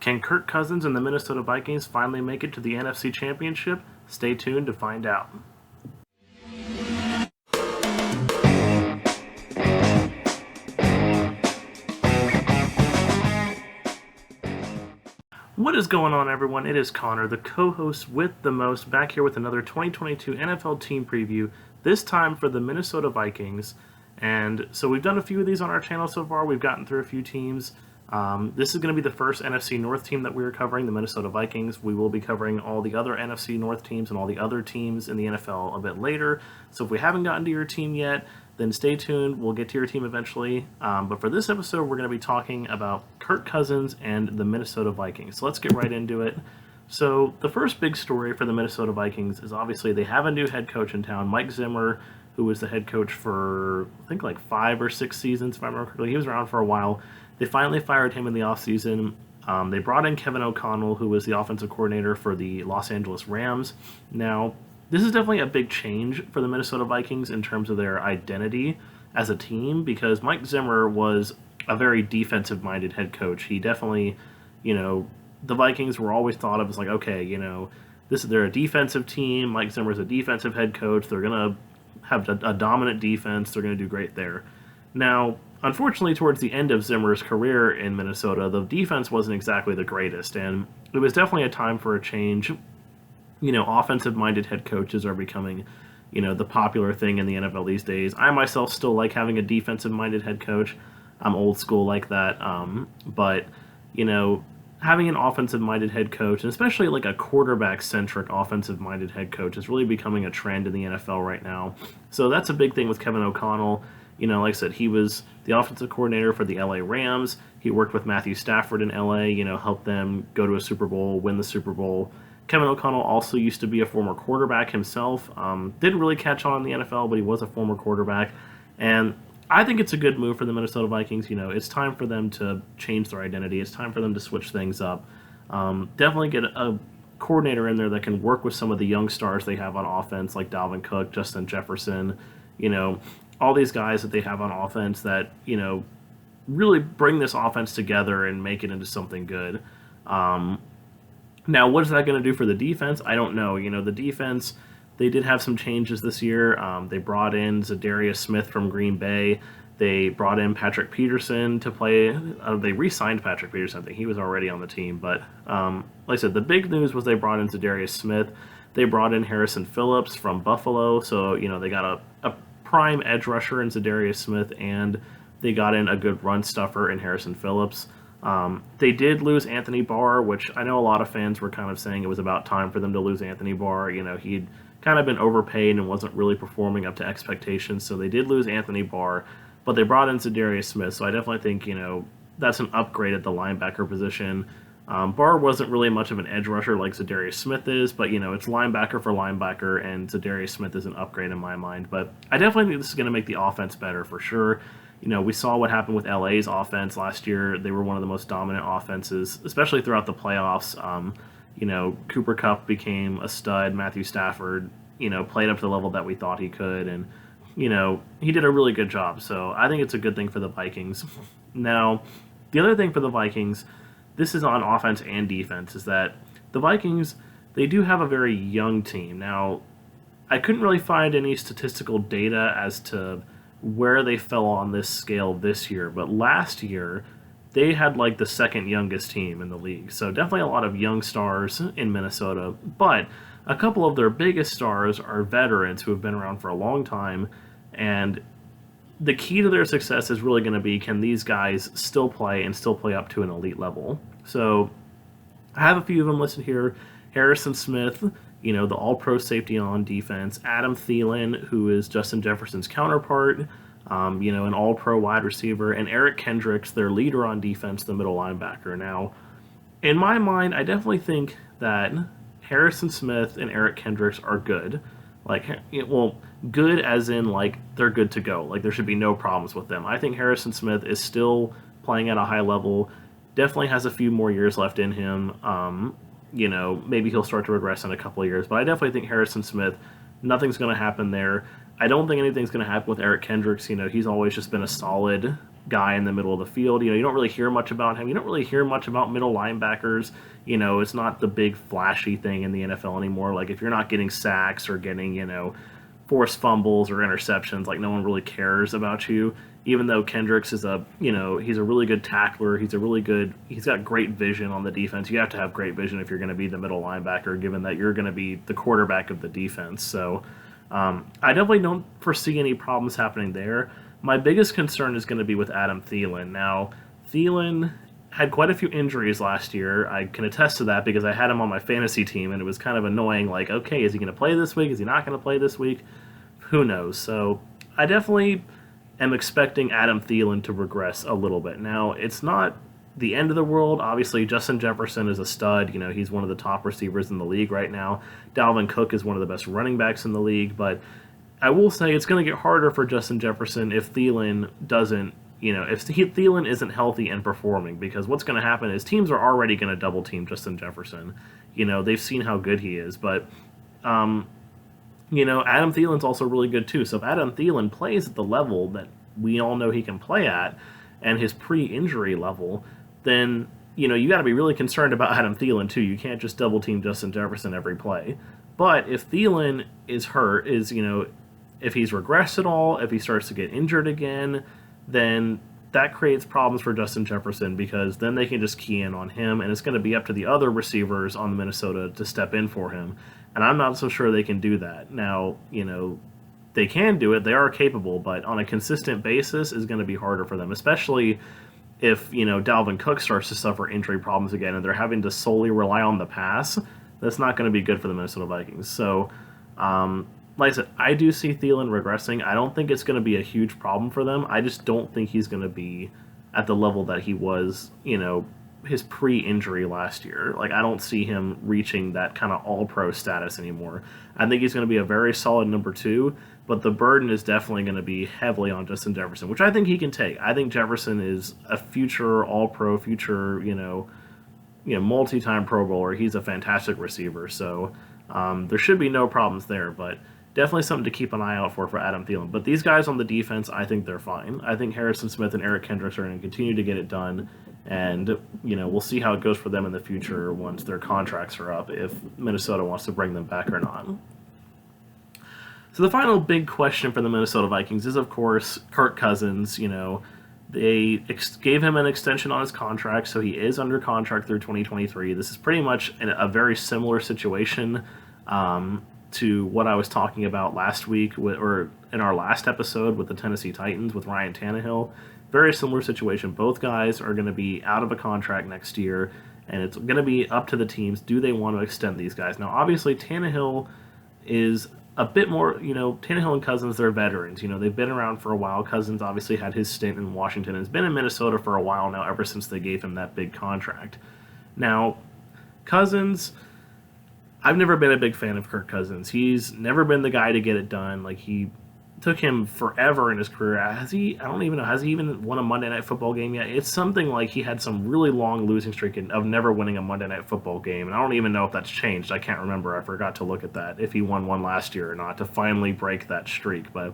Can Kirk Cousins and the Minnesota Vikings finally make it to the NFC Championship? Stay tuned to find out. What is going on, everyone? It is Connor, the co-host with the most, back here with another 2022 NFL team preview, this time for the Minnesota Vikings. And so we've done a few of these on our channel so far. We've gotten through a few teams. This is going to be the first NFC North team that we are covering, the Minnesota Vikings. We will be covering all the other NFC North teams and all the other teams in the NFL a bit later. So if we haven't gotten to your team yet, then stay tuned. We'll get to your team eventually. But for this episode, we're going to be talking about Kirk Cousins and the Minnesota Vikings. So let's get right into it. So the first big story for the Minnesota Vikings is obviously they have a new head coach in town, Mike Zimmer, who was the head coach for, I think, like 5 or 6 seasons, if I remember correctly. He was around for a while. They finally fired him in the offseason. They brought in Kevin O'Connell, who was the offensive coordinator for the Los Angeles Rams. Now, this is definitely a big change for the Minnesota Vikings in terms of their identity as a team, because Mike Zimmer was a very defensive-minded head coach. He definitely, the Vikings were always thought of as like, okay, they're a defensive team. Mike Zimmer's a defensive head coach. They're going to have a dominant defense. They're going to do great there. Now, unfortunately, towards the end of Zimmer's career in Minnesota, the defense wasn't exactly the greatest, and it was definitely a time for a change. Offensive-minded head coaches are becoming, the popular thing in the NFL these days. I myself still like having a defensive-minded head coach. I'm old school like that, but having an offensive-minded head coach, and especially like a quarterback-centric offensive-minded head coach, is really becoming a trend in the NFL right now. So that's a big thing with Kevin O'Connell. Like I said, he was the offensive coordinator for the LA Rams. He worked with Matthew Stafford in LA, helped them go to a Super Bowl, win the Super Bowl. Kevin O'Connell also used to be a former quarterback himself. Didn't really catch on in the NFL, but he was a former quarterback. And I think it's a good move for the Minnesota Vikings. It's time for them to change their identity. It's time for them to switch things up. Definitely get a coordinator in there that can work with some of the young stars they have on offense, like Dalvin Cook, Justin Jefferson, all these guys that they have on offense that, really bring this offense together and make it into something good. Now, what is that going to do for the defense? I don't know. The defense, they did have some changes this year. They brought in Zadarius Smith from Green Bay. They brought in Patrick Peterson to play. They re-signed Patrick Peterson. I think he was already on the team. But like I said, the big news was they brought in Zadarius Smith. They brought in Harrison Phillips from Buffalo. So, they got a prime edge rusher in Zadarius Smith, and they got in a good run stuffer in Harrison Phillips. They did lose Anthony Barr, which I know a lot of fans were kind of saying it was about time for them to lose Anthony Barr. He'd kind of been overpaid and wasn't really performing up to expectations, so they did lose Anthony Barr, but they brought in Zadarius Smith, so I definitely think, that's an upgrade at the linebacker position. Barr wasn't really much of an edge rusher like Zadarius Smith is, but, it's linebacker for linebacker, and Zadarius Smith is an upgrade in my mind. But I definitely think this is going to make the offense better for sure. We saw what happened with LA's offense last year. They were one of the most dominant offenses, especially throughout the playoffs. Cooper Kupp became a stud. Matthew Stafford, played up to the level that we thought he could, and, he did a really good job. So I think it's a good thing for the Vikings. Now, the other thing for the Vikings, this is on offense and defense, is that the Vikings, they do have a very young team. Now, I couldn't really find any statistical data as to where they fell on this scale this year, but last year they had like the second youngest team in the league. So definitely a lot of young stars in Minnesota, but a couple of their biggest stars are veterans who have been around for a long time, and the key to their success is really going to be, can these guys still play and still play up to an elite level? So I have a few of them listed here. Harrison Smith, the all-pro safety on defense. Adam Thielen, who is Justin Jefferson's counterpart, an all-pro wide receiver. And Eric Kendricks, their leader on defense, the middle linebacker. Now, in my mind, I definitely think that Harrison Smith and Eric Kendricks are good. Good as in, they're good to go. There should be no problems with them. I think Harrison Smith is still playing at a high level, definitely has a few more years left in him. Maybe he'll start to regress in a couple of years, but I definitely think Harrison Smith, nothing's going to happen there. I don't think anything's going to happen with Eric Kendricks. He's always just been a solid guy in the middle of the field. You don't really hear much about him. You don't really hear much about middle linebackers. It's not the big flashy thing in the NFL anymore. Like if you're not getting sacks or getting, forced fumbles or interceptions, like no one really cares about you. Even though Kendricks is he's a really good tackler. He's got great vision on the defense. You have to have great vision if you're going to be the middle linebacker, given that you're going to be the quarterback of the defense. So I definitely don't foresee any problems happening there. My biggest concern is going to be with Adam Thielen. Now, Thielen had quite a few injuries last year. I can attest to that because I had him on my fantasy team, and it was kind of annoying. Like, okay, is he going to play this week? Is he not going to play this week? Who knows? So I definitely am expecting Adam Thielen to regress a little bit. Now, it's not the end of the world. Obviously, Justin Jefferson is a stud. He's one of the top receivers in the league right now. Dalvin Cook is one of the best running backs in the league. But I will say it's going to get harder for Justin Jefferson if Thielen doesn't, if Thielen isn't healthy and performing. Because what's going to happen is teams are already going to double team Justin Jefferson. They've seen how good he is. But Adam Thielen's also really good too. So if Adam Thielen plays at the level that we all know he can play at and his pre-injury level, then, you got to be really concerned about Adam Thielen too. You can't just double team Justin Jefferson every play. But if Thielen is hurt, if he's regressed at all, if he starts to get injured again, then that creates problems for Justin Jefferson because then they can just key in on him and it's going to be up to the other receivers on Minnesota to step in for him. And I'm not so sure they can do that. Now, they can do it. They are capable, but on a consistent basis is going to be harder for them, especially if, Dalvin Cook starts to suffer injury problems again and they're having to solely rely on the pass. That's not going to be good for the Minnesota Vikings. So, like I said, I do see Thielen regressing. I don't think it's going to be a huge problem for them. I just don't think he's going to be at the level that he was, his pre-injury last year. Like, I don't see him reaching that kind of all-pro status anymore. I think he's going to be a very solid number 2, but the burden is definitely going to be heavily on Justin Jefferson, which I think he can take. I think Jefferson is a future all-pro, future, multi-time Pro Bowler. He's a fantastic receiver, so there should be no problems there, but definitely something to keep an eye out for Adam Thielen. But these guys on the defense, I think they're fine. I think Harrison Smith and Eric Kendricks are going to continue to get it done, and we'll see how it goes for them in the future once their contracts are up, if Minnesota wants to bring them back or not. So the final big question for the Minnesota Vikings is, of course, Kirk Cousins. They gave him an extension on his contract, so he is under contract through 2023. This is pretty much a very similar situation to what I was talking about last week, or in our last episode with the Tennessee Titans with Ryan Tannehill. Very similar situation. Both guys are going to be out of a contract next year, and it's going to be up to the teams. Do they want to extend these guys? Now, obviously, Tannehill is a bit more, Tannehill and Cousins, they're veterans. They've been around for a while. Cousins obviously had his stint in Washington and has been in Minnesota for a while now, ever since they gave him that big contract. Now, Cousins, I've never been a big fan of Kirk Cousins. He's never been the guy to get it done. Like, he took him forever in his career. Has he even won a Monday Night Football game yet? It's something like he had some really long losing streak of never winning a Monday Night Football game, and I don't even know if that's changed. I can't remember. I forgot to look at that, if he won one last year or not, to finally break that streak. But,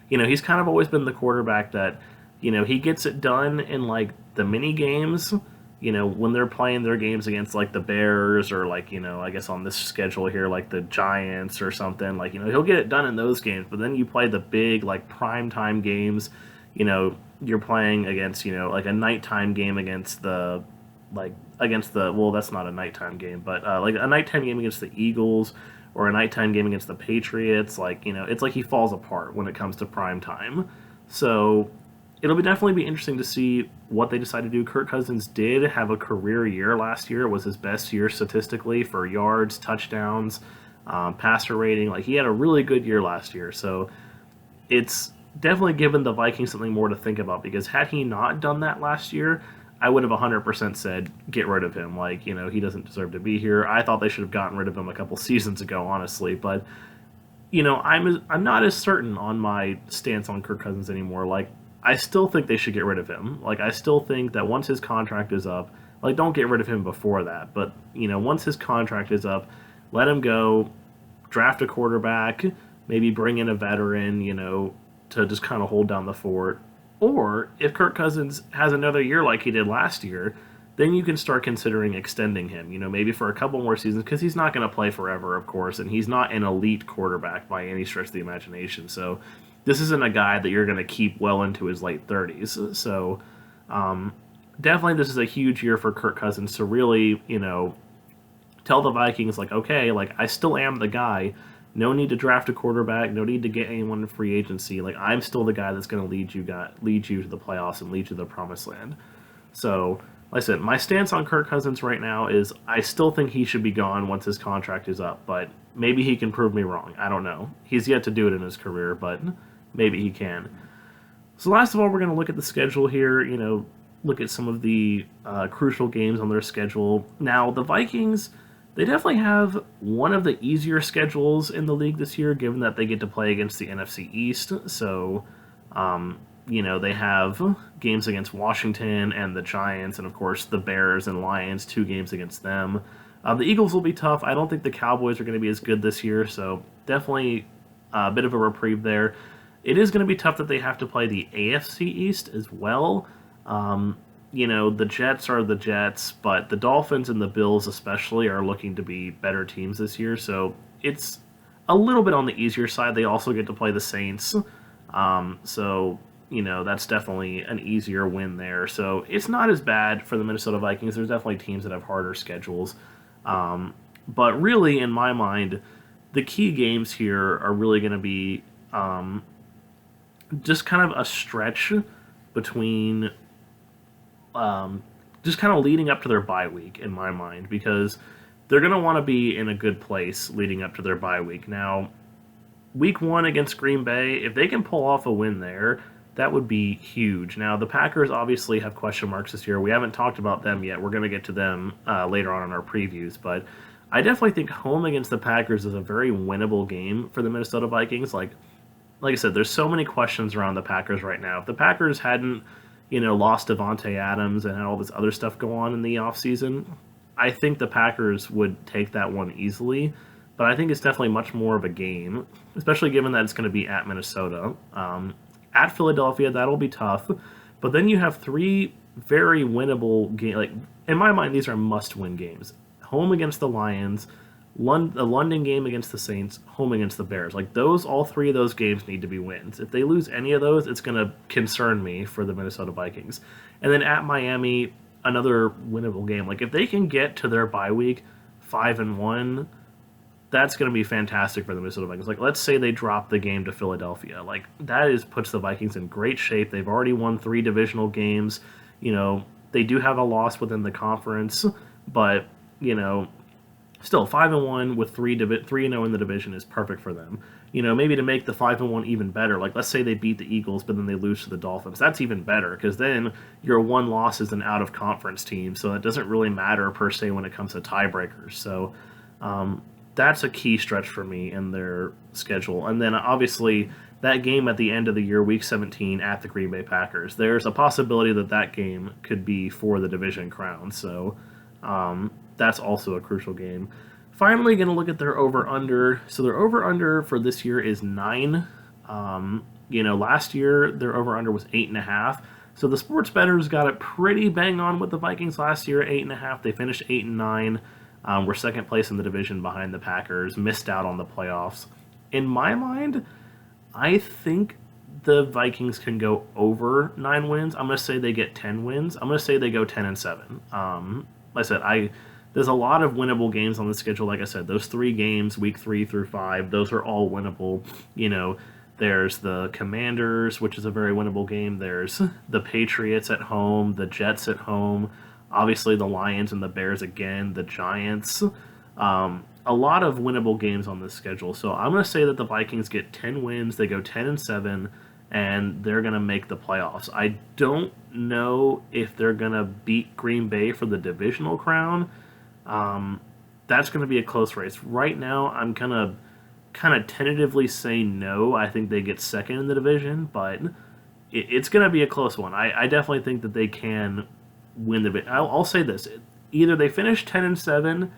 he's kind of always been the quarterback that, he gets it done in, like, the mini games, when they're playing their games against, like, the Bears or, like, I guess on this schedule here, like the Giants or something, like, he'll get it done in those games, but then you play the big, like, primetime games, you're playing against, like a nighttime game against well, that's not a nighttime game, but, like a nighttime game against the Eagles or a nighttime game against the Patriots, like, it's like he falls apart when it comes to primetime. So it'll definitely be interesting to see what they decide to do. Kirk Cousins did have a career year last year. It was his best year statistically for yards, touchdowns, passer rating. Like, he had a really good year last year. So it's definitely given the Vikings something more to think about, because had he not done that last year, I would have 100% said, get rid of him. Like, he doesn't deserve to be here. I thought they should have gotten rid of him a couple seasons ago, honestly. But, I'm not as certain on my stance on Kirk Cousins anymore. Like, I still think they should get rid of him. Like, I still think that once his contract is up, like, don't get rid of him before that. But, once his contract is up, let him go, draft a quarterback, maybe bring in a veteran, to just kind of hold down the fort. Or if Kirk Cousins has another year like he did last year, then you can start considering extending him, maybe for a couple more seasons, because he's not going to play forever, of course, and he's not an elite quarterback by any stretch of the imagination. So this isn't a guy that you're going to keep well into his late 30s. So definitely this is a huge year for Kirk Cousins to really, tell the Vikings, like, okay, like, I still am the guy. No need to draft a quarterback. No need to get anyone in free agency. Like, I'm still the guy that's going to lead you to the playoffs and lead you to the promised land. So, like I said, my stance on Kirk Cousins right now is I still think he should be gone once his contract is up, but maybe he can prove me wrong. I don't know. He's yet to do it in his career, but maybe he can. So last of all, we're going to look at the schedule here, look at some of the crucial games on their schedule. Now, the Vikings, they definitely have one of the easier schedules in the league this year, given that they get to play against the NFC East. So, they have games against Washington and the Giants, and of course the Bears and Lions, 2 games against them. The Eagles will be tough. I don't think the Cowboys are going to be as good this year, so definitely a bit of a reprieve there. It is going to be tough that they have to play the AFC East as well. The Jets are the Jets, but the Dolphins and the Bills especially are looking to be better teams this year, so it's a little bit on the easier side. They also get to play the Saints, so that's definitely an easier win there. So it's not as bad for the Minnesota Vikings. There's definitely teams that have harder schedules. But really, in my mind, the key games here are really going to be just kind of a stretch between just kind of leading up to their bye week, in my mind, because they're going to want to be in a good place leading up to their bye week. Now, week 1 against Green Bay, if they can pull off a win there, that would be huge. Now, the Packers obviously have question marks this year. We haven't talked about them yet. We're going to get to them later on in our previews, but I definitely think home against the Packers is a very winnable game for the Minnesota Vikings. Like I said, there's so many questions around the Packers right now. If the Packers hadn't, lost Devontae Adams and had all this other stuff go on in the offseason, I think the Packers would take that one easily. But I think it's definitely much more of a game, especially given that it's going to be at Minnesota. At Philadelphia, that'll be tough. But then you have 3 very winnable games. Like, in my mind, these are must-win games. Home against the Lions, the London game against the Saints, home against the Bears. Like, all 3 of those games need to be wins. If they lose any of those, it's going to concern me for the Minnesota Vikings. And then at Miami, another winnable game. Like, if they can get to their bye week 5-1, that's going to be fantastic for the Minnesota Vikings. Like, let's say they drop the game to Philadelphia. Like, puts the Vikings in great shape. They've already won 3 divisional games. They do have a loss within the conference, but, still 5-1 with 3-0 in the division is perfect for them. Maybe to make the 5-1 even better. Like, let's say they beat the Eagles, but then they lose to the Dolphins. That's even better, because then your one loss is an out-of-conference team, so it doesn't really matter per se when it comes to tiebreakers. So, that's a key stretch for me in their schedule. And then, obviously, that game at the end of the year, Week 17, at the Green Bay Packers, there's a possibility that game could be for the division crown. So that's also a crucial game. Finally, going to look at their over-under. So their over-under for this year is 9. Last year, their over-under was 8.5. So the sports bettors got it pretty bang on with the Vikings last year, 8.5. They finished 8-9. We're second place in the division behind the Packers, missed out on the playoffs. In my mind, I think the Vikings can go over 9 wins. I'm going to say they get 10 wins. I'm going to say they go 10-7. Like I said, there's a lot of winnable games on the schedule. Like I said, those 3 games, week 3 through 5, those are all winnable. There's the Commanders, which is a very winnable game. There's the Patriots at home, the Jets at home. Obviously, the Lions and the Bears again, the Giants. A lot of winnable games on this schedule. So I'm going to say that the Vikings get 10 wins. They go 10-7, and they're going to make the playoffs. I don't know if they're going to beat Green Bay for the divisional crown. That's going to be a close race. Right now, I'm going to kind of tentatively say no. I think they get second in the division, but it's going to be a close one. I definitely think that they can win the. I'll say this: either they finish 10-7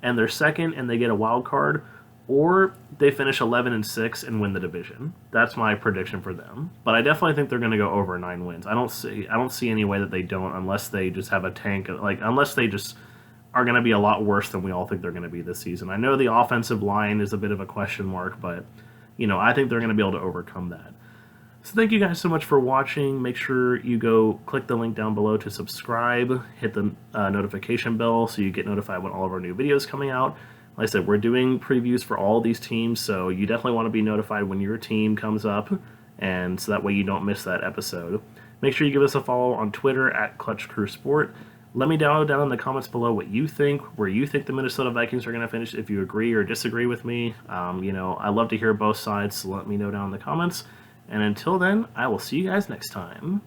and they're second and they get a wild card, or they finish 11-6 and win the division. That's my prediction for them. But I definitely think they're going to go over 9 wins. I don't see any way that they don't, unless they just have a tank, like unless they just are going to be a lot worse than we all think they're going to be this season. I know the offensive line is a bit of a question mark, but I think they're going to be able to overcome that. So thank you guys so much for watching. Make sure you go click the link down below to subscribe, hit the notification bell so you get notified when all of our new videos coming out. Like I said, we're doing previews for all these teams, so you definitely want to be notified when your team comes up, and so that way you don't miss that episode. Make sure you give us a follow on Twitter at clutchcrewsports. Let me know down in the comments below what you think, where you think the Minnesota Vikings are going to finish, if you agree or disagree with me. I love to hear both sides, so let me know down in the comments. And until then, I will see you guys next time.